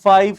5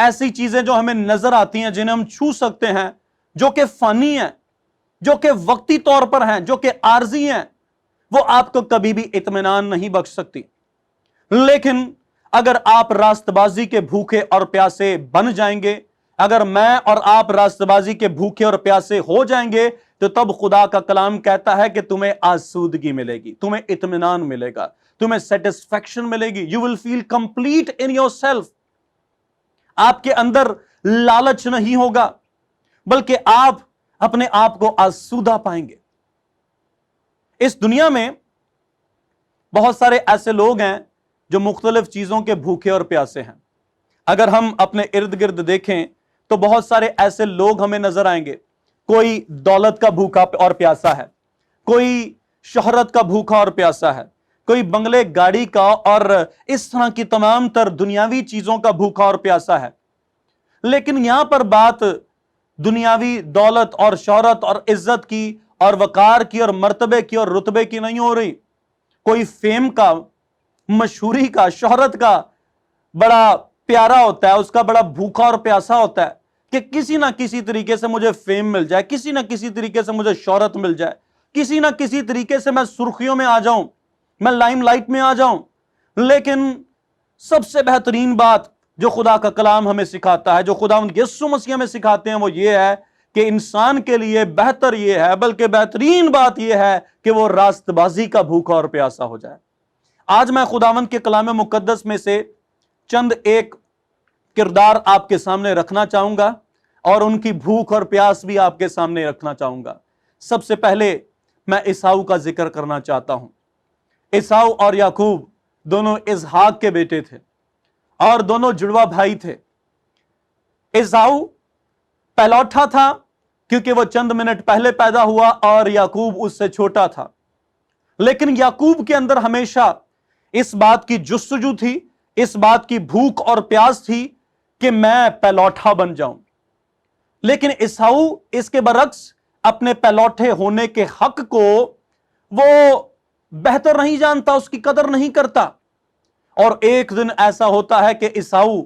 ایسی چیزیں جو ہمیں نظر آتی ہیں، جنہیں ہم چھو سکتے ہیں، جو کہ فانی ہیں، جو کہ وقتی طور پر ہیں، جو کہ عارضی ہیں، وہ آپ کو کبھی بھی اطمینان نہیں بخش سکتی۔ لیکن اگر آپ راست بازی کے بھوکے اور پیاسے بن جائیں گے، اگر میں اور آپ راست بازی کے بھوکے اور پیاسے ہو جائیں گے، تو تب خدا کا کلام کہتا ہے کہ تمہیں آسودگی ملے گی، تمہیں اطمینان ملے گا، تمہیں سیٹسفیکشن ملے گی۔ You will feel complete in yourself۔ آپ کے اندر لالچ نہیں ہوگا، بلکہ آپ اپنے آپ کو آسودہ پائیں گے۔ اس دنیا میں بہت سارے ایسے لوگ ہیں جو مختلف چیزوں کے بھوکے اور پیاسے ہیں۔ اگر ہم اپنے ارد گرد دیکھیں تو بہت سارے ایسے لوگ ہمیں نظر آئیں گے۔ کوئی دولت کا بھوکا اور پیاسا ہے، کوئی شہرت کا بھوکا اور پیاسا ہے، کوئی بنگلے گاڑی کا اور اس طرح کی تمام تر دنیاوی چیزوں کا بھوکا اور پیاسا ہے۔ لیکن یہاں پر بات دنیاوی دولت اور شہرت اور عزت کی اور وقار کی اور مرتبے کی اور رتبے کی نہیں ہو رہی۔ کوئی فیم کا، مشہوری کا، شہرت کا بڑا پیارا ہوتا ہے، اس کا بڑا بھوکا اور پیاسا ہوتا ہے کہ کسی نہ کسی طریقے سے مجھے فیم مل جائے، کسی نہ کسی طریقے سے مجھے شہرت مل جائے، کسی نہ کسی طریقے سے میں سرخیوں میں آ جاؤں، میں لائم لائٹ میں آ جاؤں۔ لیکن سب سے بہترین بات جو خدا کا کلام ہمیں سکھاتا ہے، جو خدا یسوع مسیح ہمیں سکھاتے ہیں، وہ یہ ہے کہ انسان کے لیے بہتر یہ ہے، بلکہ بہترین بات یہ ہے کہ وہ راست بازی کا بھوکا اور پیاسا ہو جائے۔ آج میں خداوند کے کلام مقدس میں سے چند ایک کردار آپ کے سامنے رکھنا چاہوں گا، اور ان کی بھوک اور پیاس بھی آپ کے سامنے رکھنا چاہوں گا۔ سب سے پہلے میں عیساؤ کا ذکر کرنا چاہتا ہوں۔ عیساؤ اور یعقوب دونوں اسحاق کے بیٹے تھے اور دونوں جڑوا بھائی تھے۔ عیساؤ پہلوٹا تھا کیونکہ وہ چند منٹ پہلے پیدا ہوا، اور یعقوب اس سے چھوٹا تھا۔ لیکن یعقوب کے اندر ہمیشہ اس بات کی جستجو تھی، اس بات کی بھوک اور پیاس تھی کہ میں پہلوٹا بن جاؤں۔ لیکن عیساؤ اس کے برعکس اپنے پہلوٹے ہونے کے حق کو وہ بہتر نہیں جانتا، اس کی قدر نہیں کرتا۔ اور ایک دن ایسا ہوتا ہے کہ عیساؤ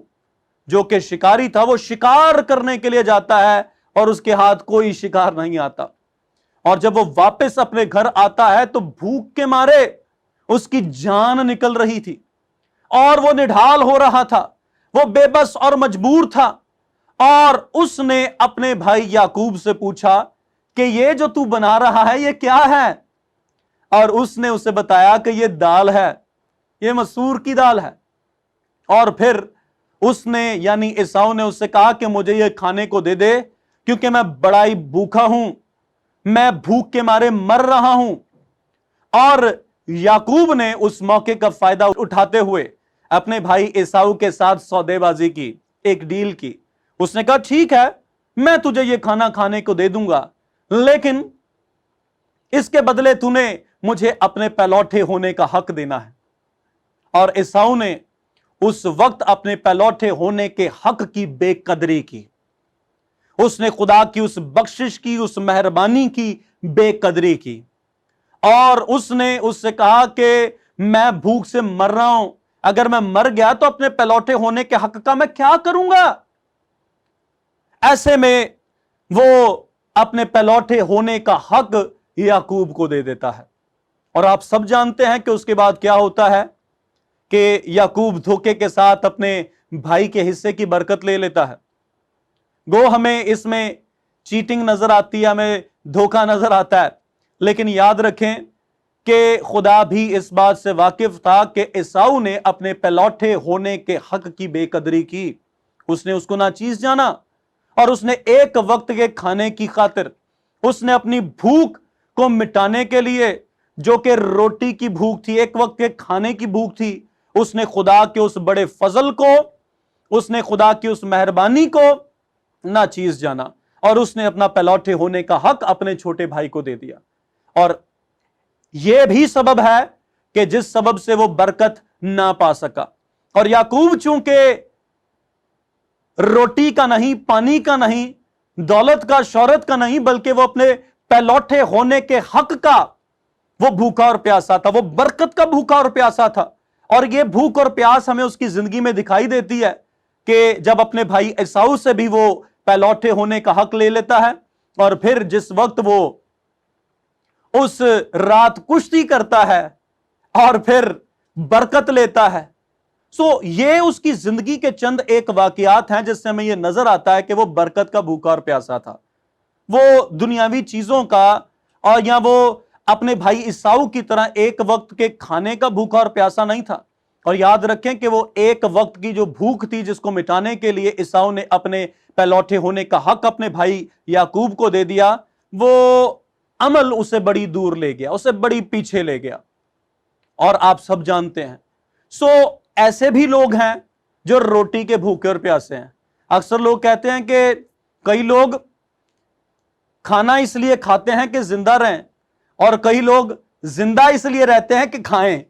جو کہ شکاری تھا، وہ شکار کرنے کے لیے جاتا ہے اور اس کے ہاتھ کوئی شکار نہیں آتا، اور جب وہ واپس اپنے گھر آتا ہے تو بھوک کے مارے اس کی جان نکل رہی تھی، اور وہ نڈھال ہو رہا تھا، وہ بے بس اور مجبور تھا۔ اور اس نے اپنے بھائی یعقوب سے پوچھا کہ یہ جو تو بنا رہا ہے یہ کیا ہے؟ اور اس نے اسے بتایا کہ یہ دال ہے، یہ مسور کی دال ہے۔ اور پھر اس نے یعنی عیساؤ نے اس سے کہا کہ مجھے یہ کھانے کو دے دے، کیونکہ میں بڑا ہی بھوکا ہوں، میں بھوک کے مارے مر رہا ہوں۔ اور یعقوب نے اس موقع کا فائدہ اٹھاتے ہوئے اپنے بھائی عیساؤ کے ساتھ سودے بازی کی، ایک ڈیل کی۔ اس نے کہا ٹھیک ہے، میں تجھے یہ کھانا کھانے کو دے دوں گا، لیکن اس کے بدلے تو نے مجھے اپنے پہلوٹے ہونے کا حق دینا ہے۔ اور عیساؤ نے اس وقت اپنے پہلوٹے ہونے کے حق کی بے قدری کی، اس نے خدا کی اس بخشش کی، اس مہربانی کی بے قدری کی، اور اس نے اس سے کہا کہ میں بھوک سے مر رہا ہوں، اگر میں مر گیا تو اپنے پہلوٹے ہونے کے حق کا میں کیا کروں گا؟ ایسے میں وہ اپنے پہلوٹے ہونے کا حق یعقوب کو دے دیتا ہے۔ اور آپ سب جانتے ہیں کہ اس کے بعد کیا ہوتا ہے کہ یعقوب دھوکے کے ساتھ اپنے بھائی کے حصے کی برکت لے لیتا ہے۔ گو ہمیں اس میں چیٹنگ نظر آتی ہے، ہمیں دھوکہ نظر آتا ہے، لیکن یاد رکھیں کہ خدا بھی اس بات سے واقف تھا کہ عیساؤ نے اپنے پہلوٹے ہونے کے حق کی بے قدری کی، اس نے اس کو ناچیز جانا، اور اس نے ایک وقت کے کھانے کی خاطر، اس نے اپنی بھوک کو مٹانے کے لیے، جو کہ روٹی کی بھوک تھی، ایک وقت کے کھانے کی بھوک تھی، اس نے خدا کے اس بڑے فضل کو، اس نے خدا کی اس مہربانی کو ناچیز جانا، اور اس نے اپنا پہلوٹے ہونے کا حق اپنے چھوٹے بھائی کو دے دیا۔ اور یہ بھی سبب ہے کہ جس سبب سے وہ برکت نہ پا سکا۔ اور یعقوب چونکہ روٹی کا نہیں، پانی کا نہیں، دولت کا، شہرت کا نہیں، بلکہ وہ اپنے پہلوٹے ہونے کے حق کا وہ بھوکا اور پیاسا تھا، وہ برکت کا بھوکا اور پیاسا تھا۔ اور یہ بھوک اور پیاس ہمیں اس کی زندگی میں دکھائی دیتی ہے کہ جب اپنے بھائی عیساؤ سے بھی وہ پہلوٹے ہونے کا حق لے لیتا ہے، اور پھر جس وقت وہ اس رات کشتی کرتا ہے اور پھر برکت لیتا ہے، یہ اس کی زندگی کے چند ایک واقعات ہیں جس سے ہمیں یہ نظر آتا ہے کہ وہ برکت کا بھوکا اور پیاسا تھا، وہ دنیاوی چیزوں کا، اور یا وہ اپنے بھائی عیساؤ کی طرح ایک وقت کے کھانے کا بھوکا اور پیاسا نہیں تھا۔ اور یاد رکھیں کہ وہ ایک وقت کی جو بھوک تھی جس کو مٹانے کے لیے عیساؤ نے اپنے پہلوٹے ہونے کا حق اپنے بھائی یعقوب کو دے دیا، وہ عمل اسے بڑی دور لے گیا، اسے بڑی پیچھے لے گیا، اور آپ سب جانتے ہیں۔ ایسے بھی لوگ ہیں جو روٹی کے بھوکے اور پیاسے ہیں۔ اکثر لوگ کہتے ہیں کہ کئی لوگ کھانا اس لیے کھاتے ہیں کہ زندہ رہیں، اور کئی لوگ زندہ اس لیے رہتے ہیں کہ کھائیں۔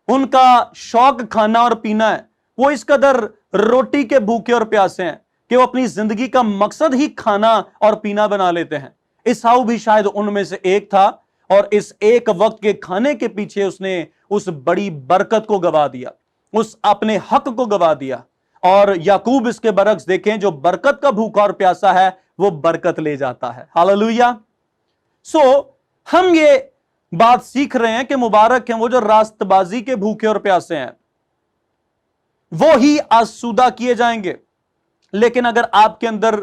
ان کا شوق کھانا اور پینا ہے، وہ اس قدر روٹی کے بھوکے اور پیاسے ہیں کہ وہ اپنی زندگی کا مقصد ہی کھانا اور پینا بنا لیتے ہیں۔ عیساؤ بھی شاید ان میں سے ایک تھا، اور اس ایک وقت کے کھانے کے پیچھے اس نے اس بڑی برکت کو گوا دیا، اس اپنے حق کو گوا دیا۔ اور یعقوب اس کے برعکس دیکھیں، جو برکت کا بھوکا اور پیاسا ہے وہ برکت لے جاتا ہے۔ ہاللویہ۔ ہم یہ بات سیکھ رہے ہیں کہ مبارک ہیں وہ جو راست بازی کے بھوکے اور پیاسے ہیں، وہ ہی آسودہ کیے جائیں گے۔ لیکن اگر آپ کے اندر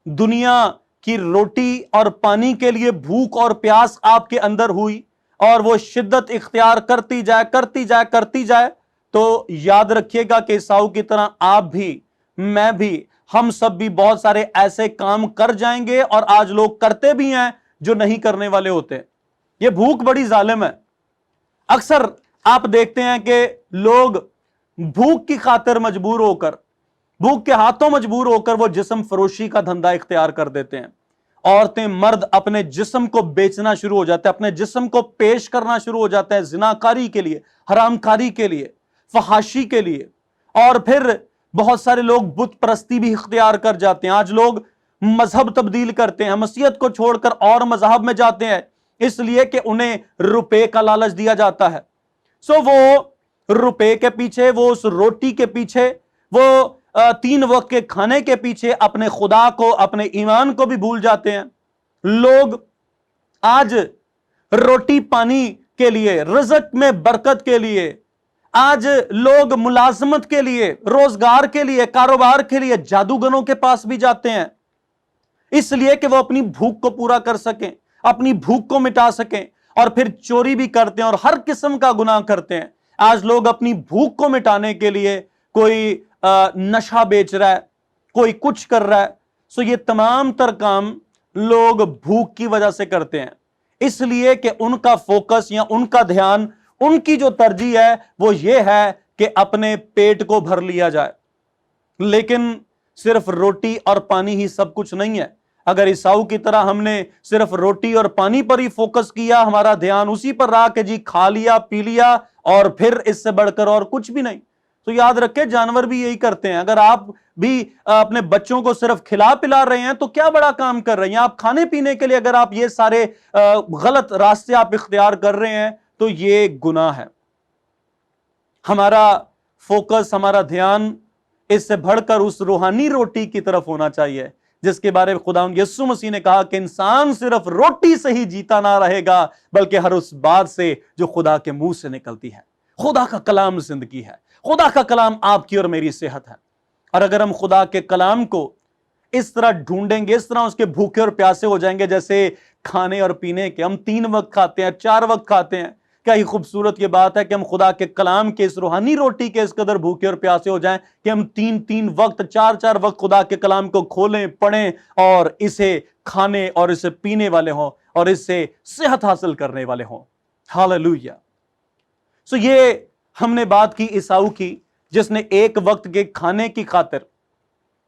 دنیا کی روٹی اور پانی کے لیے بھوک اور پیاس آپ کے اندر ہوئی، اور وہ شدت اختیار کرتی جائے، تو یاد رکھیے گا کہ عیساؤ کی طرح آپ بھی، میں بھی، ہم سب بھی بہت سارے ایسے کام کر جائیں گے، اور آج لوگ کرتے بھی ہیں جو نہیں کرنے والے ہوتے۔ یہ بھوک بڑی ظالم ہے۔ اکثر آپ دیکھتے ہیں کہ لوگ بھوک کی خاطر مجبور ہو کر، بھوک کے ہاتھوں مجبور ہو کر وہ جسم فروشی کا دھندا اختیار کر دیتے ہیں۔ عورتیں، مرد اپنے جسم کو بیچنا شروع ہو جاتے ہیں، اپنے جسم کو پیش کرنا شروع ہو جاتے ہیں زناکاری کے لیے، حرام کاری کے لیے، فحاشی کے لیے، اور پھر بہت سارے لوگ بت پرستی بھی اختیار کر جاتے ہیں۔ آج لوگ مذہب تبدیل کرتے ہیں، مسیحیت کو چھوڑ کر اور مذہب میں جاتے ہیں، اس لیے کہ انہیں روپے کا لالچ دیا جاتا ہے۔ وہ روپے کے پیچھے، وہ اس روٹی کے پیچھے، وہ 3 وقت کے کھانے کے پیچھے اپنے خدا کو، اپنے ایمان کو بھی بھول جاتے ہیں۔ لوگ آج روٹی پانی کے لیے، رزق میں برکت کے لیے، آج لوگ ملازمت کے لیے، روزگار کے لیے، کاروبار کے لیے جادوگروں کے پاس بھی جاتے ہیں، اس لیے کہ وہ اپنی بھوک کو پورا کر سکیں، اپنی بھوک کو مٹا سکیں، اور پھر چوری بھی کرتے ہیں اور ہر قسم کا گناہ کرتے ہیں۔ آج لوگ اپنی بھوک کو مٹانے کے لیے کوئی نشہ بیچ رہا ہے، کوئی کچھ کر رہا ہے۔ یہ تمام تر کام لوگ بھوک کی وجہ سے کرتے ہیں، اس لیے کہ ان کا فوکس یا ان کا دھیان، ان کی جو ترجیح ہے وہ یہ ہے کہ اپنے پیٹ کو بھر لیا جائے۔ لیکن صرف روٹی اور پانی ہی سب کچھ نہیں ہے۔ اگر عیساؤ کی طرح ہم نے صرف روٹی اور پانی پر ہی فوکس کیا، ہمارا دھیان اسی پر رہا کہ جی کھا لیا پی لیا اور پھر اس سے بڑھ کر اور کچھ بھی نہیں، تو یاد رکھیں جانور بھی یہی کرتے ہیں۔ اگر آپ بھی اپنے بچوں کو صرف کھلا پلا رہے ہیں تو کیا بڑا کام کر رہے ہیں آپ؟ کھانے پینے کے لیے اگر آپ یہ سارے غلط راستے آپ اختیار کر رہے ہیں تو یہ گناہ ہے۔ ہمارا فوکس، ہمارا دھیان اس سے بڑھ کر اس روحانی روٹی کی طرف ہونا چاہیے جس کے بارے میں خداوند یسوع مسیح نے کہا کہ انسان صرف روٹی سے ہی جیتا نہ رہے گا بلکہ ہر اس بات سے جو خدا کے منہ سے نکلتی ہے۔ خدا کا کلام زندگی ہے، خدا کا کلام آپ کی اور میری صحت ہے۔ اور اگر ہم خدا کے کلام کو اس طرح ڈھونڈیں گے، اس طرح اس کے بھوکے اور پیاسے ہو جائیں گے جیسے کھانے اور پینے کے، ہم 3 وقت کھاتے ہیں، 4 وقت کھاتے ہیں، کیا ہی خوبصورت یہ بات ہے کہ ہم خدا کے کلام کے اس روحانی روٹی کے اس قدر بھوکے اور پیاسے ہو جائیں کہ ہم 3 وقت، 4 وقت خدا کے کلام کو کھولیں، پڑھیں اور اسے کھانے اور اسے پینے والے ہوں اور اس سے صحت حاصل کرنے والے ہوں۔ ہاللویہ۔ یہ ہم نے بات کی عیساؤ کی جس نے ایک وقت کے کھانے کی خاطر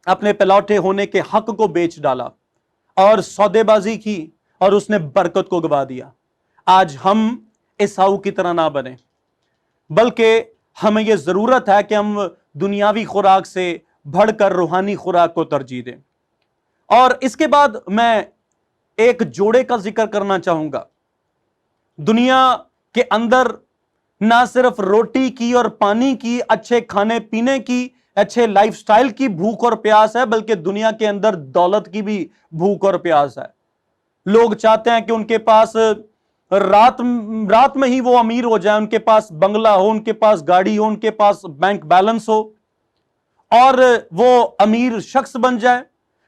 اپنے پلوٹے ہونے کے حق کو بیچ ڈالا اور سودے بازی کی اور اس نے برکت کو گوا دیا۔ آج ہم عیساؤ کی طرح نہ بنیں، بلکہ ہمیں یہ ضرورت ہے کہ ہم دنیاوی خوراک سے بڑھ کر روحانی خوراک کو ترجیح دیں۔ اور اس کے بعد میں ایک جوڑے کا ذکر کرنا چاہوں گا۔ دنیا کے اندر نہ صرف روٹی کی اور پانی کی، اچھے کھانے پینے کی، اچھے لائف سٹائل کی بھوک اور پیاس ہے، بلکہ دنیا کے اندر دولت کی بھی بھوک اور پیاس ہے۔ لوگ چاہتے ہیں کہ ان کے پاس رات میں ہی وہ امیر ہو جائیں، ان کے پاس بنگلہ ہو، ان کے پاس گاڑی ہو، ان کے پاس بینک بیلنس ہو، اور وہ امیر شخص بن جائے۔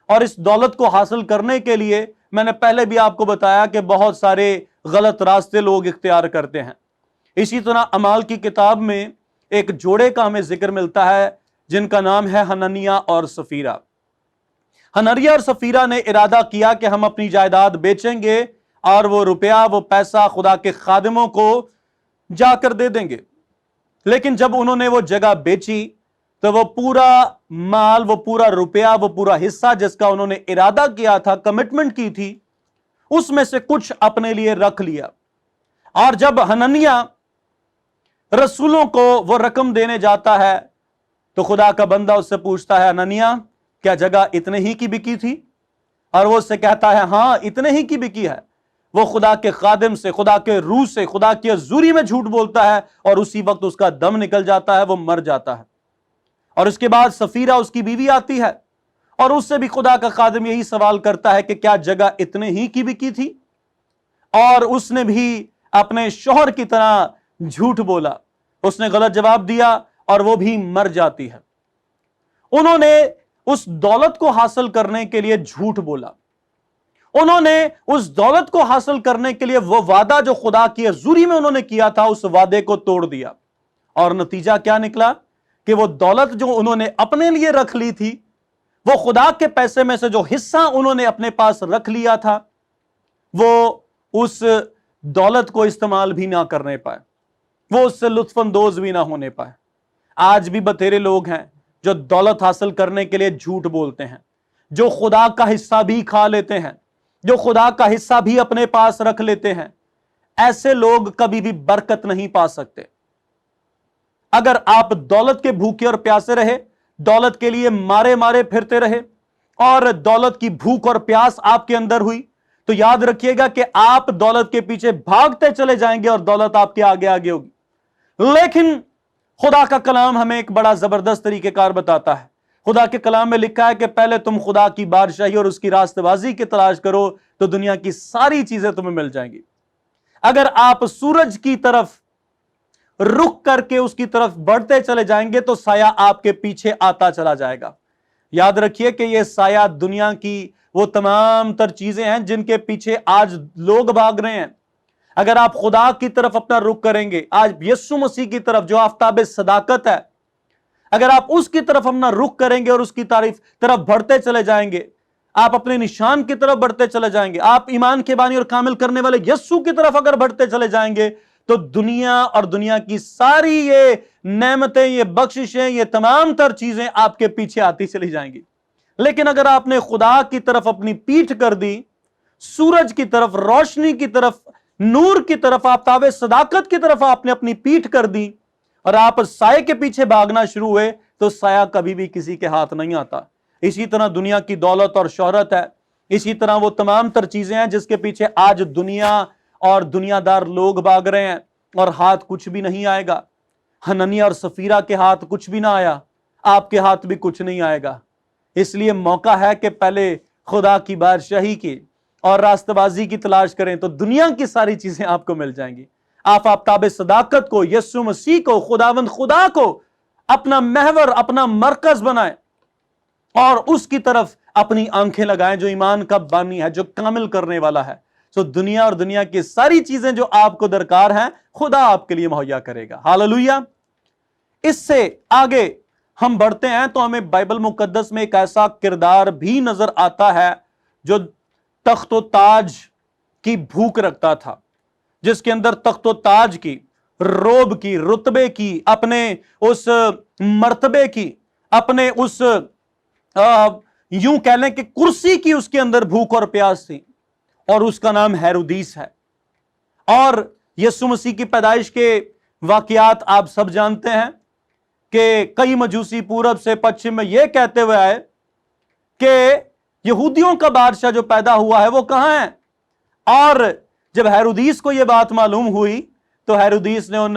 اور اس دولت کو حاصل کرنے کے لیے میں نے پہلے بھی آپ کو بتایا کہ بہت سارے غلط راستے لوگ اختیار کرتے ہیں۔ اسی طرح اعمال کی کتاب میں ایک جوڑے کا ہمیں ذکر ملتا ہے جن کا نام ہے حنانیہ اور سفیرہ۔ حنانیہ اور سفیرہ نے ارادہ کیا کہ ہم اپنی جائیداد بیچیں گے اور وہ روپیہ، وہ پیسہ خدا کے خادموں کو جا کر دے دیں گے۔ لیکن جب انہوں نے وہ جگہ بیچی تو وہ پورا مال، وہ پورا روپیہ، وہ پورا حصہ جس کا انہوں نے ارادہ کیا تھا، کمٹمنٹ کی تھی، اس میں سے کچھ اپنے لیے رکھ لیا۔ اور جب حنانیہ رسولوں کو وہ رقم دینے جاتا ہے تو خدا کا بندہ اس سے پوچھتا ہے، حنانیہ کیا جگہ اتنے ہی کی بکی تھی؟ اور وہ اس سے کہتا ہے ہاں اتنے ہی کی بکی ہے۔ وہ خدا کے خادم سے، خدا کے روح سے، خدا کی حضوری میں جھوٹ بولتا ہے، اور اسی وقت اس کا دم نکل جاتا ہے، وہ مر جاتا ہے۔ اور اس کے بعد سفیرہ اس کی بیوی آتی ہے اور اس سے بھی خدا کا خادم یہی سوال کرتا ہے کہ کیا جگہ اتنے ہی کی بکی تھی؟ اور اس نے بھی اپنے شوہر کی طرح جھوٹ بولا، اس نے غلط جواب دیا اور وہ بھی مر جاتی ہے۔ انہوں نے اس دولت کو حاصل کرنے کے لیے جھوٹ بولا، انہوں نے اس دولت کو حاصل کرنے کے لیے وہ وعدہ جو خدا کی حضوری میں انہوں نے کیا تھا، اس وعدے کو توڑ دیا۔ اور نتیجہ کیا نکلا کہ وہ دولت جو انہوں نے اپنے لیے رکھ لی تھی، وہ خدا کے پیسے میں سے جو حصہ انہوں نے اپنے پاس رکھ لیا تھا، وہ اس دولت کو استعمال بھی نہ کرنے پائے، وہ اس سے لطف اندوز بھی نہ ہونے پائے۔ آج بھی بتھیرے لوگ ہیں جو دولت حاصل کرنے کے لیے جھوٹ بولتے ہیں، جو خدا کا حصہ بھی کھا لیتے ہیں، جو خدا کا حصہ بھی اپنے پاس رکھ لیتے ہیں۔ ایسے لوگ کبھی بھی برکت نہیں پا سکتے۔ اگر آپ دولت کے بھوکے اور پیاسے رہے، دولت کے لیے مارے پھرتے رہے، اور دولت کی بھوک اور پیاس آپ کے اندر ہوئی، تو یاد رکھیے گا کہ آپ دولت کے پیچھے بھاگتے چلے جائیں گے اور دولت آپ کے آگے آگے ہوگی۔ لیکن خدا کا کلام ہمیں ایک بڑا زبردست طریقہ کار بتاتا ہے۔ خدا کے کلام میں لکھا ہے کہ پہلے تم خدا کی بادشاہی اور اس کی راست بازی کی تلاش کرو تو دنیا کی ساری چیزیں تمہیں مل جائیں گی۔ اگر آپ سورج کی طرف رخ کر کے اس کی طرف بڑھتے چلے جائیں گے تو سایہ آپ کے پیچھے آتا چلا جائے گا۔ یاد رکھیے کہ یہ سایہ دنیا کی وہ تمام تر چیزیں ہیں جن کے پیچھے آج لوگ بھاگ رہے ہیں۔ اگر آپ خدا کی طرف اپنا رخ کریں گے، آج یسوع مسیح کی طرف جو آفتاب صداقت ہے، اگر آپ اس کی طرف اپنا رخ کریں گے اور اس کی طرف بڑھتے چلے جائیں گے، آپ اپنے نشان کی طرف بڑھتے چلے جائیں گے، آپ ایمان کے بانی اور کامل کرنے والے یسوع کی طرف اگر بڑھتے چلے جائیں گے، تو دنیا اور دنیا کی ساری یہ نعمتیں، یہ بخششیں، یہ تمام تر چیزیں آپ کے پیچھے آتی چلی جائیں گی۔ لیکن اگر آپ نے خدا کی طرف اپنی پیٹھ کر دی، سورج کی طرف، روشنی کی طرف، نور کی طرف، آفتاب صداقت کی طرف آپ نے اپنی پیٹھ کر دی اور آپ سائے کے پیچھے بھاگنا شروع ہوئے، تو سایہ کبھی بھی کسی کے ہاتھ نہیں آتا۔ اسی طرح دنیا کی دولت اور شہرت ہے، اسی طرح وہ تمام تر چیزیں ہیں جس کے پیچھے آج دنیا اور دنیا دار لوگ بھاگ رہے ہیں، اور ہاتھ کچھ بھی نہیں آئے گا۔ حنانیہ اور سفیرہ کے ہاتھ کچھ بھی نہ آیا، آپ کے ہاتھ بھی کچھ نہیں آئے گا۔ اس لیے موقع ہے کہ پہلے خدا کی بادشاہی کی اور راستہ بازی کی تلاش کریں تو دنیا کی ساری چیزیں آپ کو مل جائیں گی۔ آپ آفتاب صداقت کو، یسوع مسیح کو، خداوند خدا کو اپنا محور، اپنا مرکز بنائیں اور اس کی طرف اپنی آنکھیں لگائیں جو ایمان کا بانی ہے، جو کامل کرنے والا ہے۔ تو دنیا اور دنیا کی ساری چیزیں جو آپ کو درکار ہیں، خدا آپ کے لیے مہیا کرے گا۔ ہاللویہ۔ اس سے آگے ہم بڑھتے ہیں تو ہمیں بائبل مقدس میں ایک ایسا کردار بھی نظر آتا ہے جو تخت و تاج کی بھوک رکھتا تھا، جس کے اندر تخت و تاج کی، روب کی، رتبے کی، اپنے اس مرتبے کی، اپنے اس یوں کہہ لیں کہ کرسی کی اس کے اندر بھوک اور پیاس تھی، اور اس کا نام ہیرودیس ہے۔ اور یسوع مسیح کی پیدائش کے واقعات آپ سب جانتے ہیں کہ کئی مجوسی پورب سے پچھم میں یہ کہتے ہوئے آئے کہ یہودیوں کا بادشاہ جو پیدا ہوا ہے وہ کہاں ہے؟ اور جب ہیرودیس کو یہ بات معلوم ہوئی تو ہیرودیس نے ان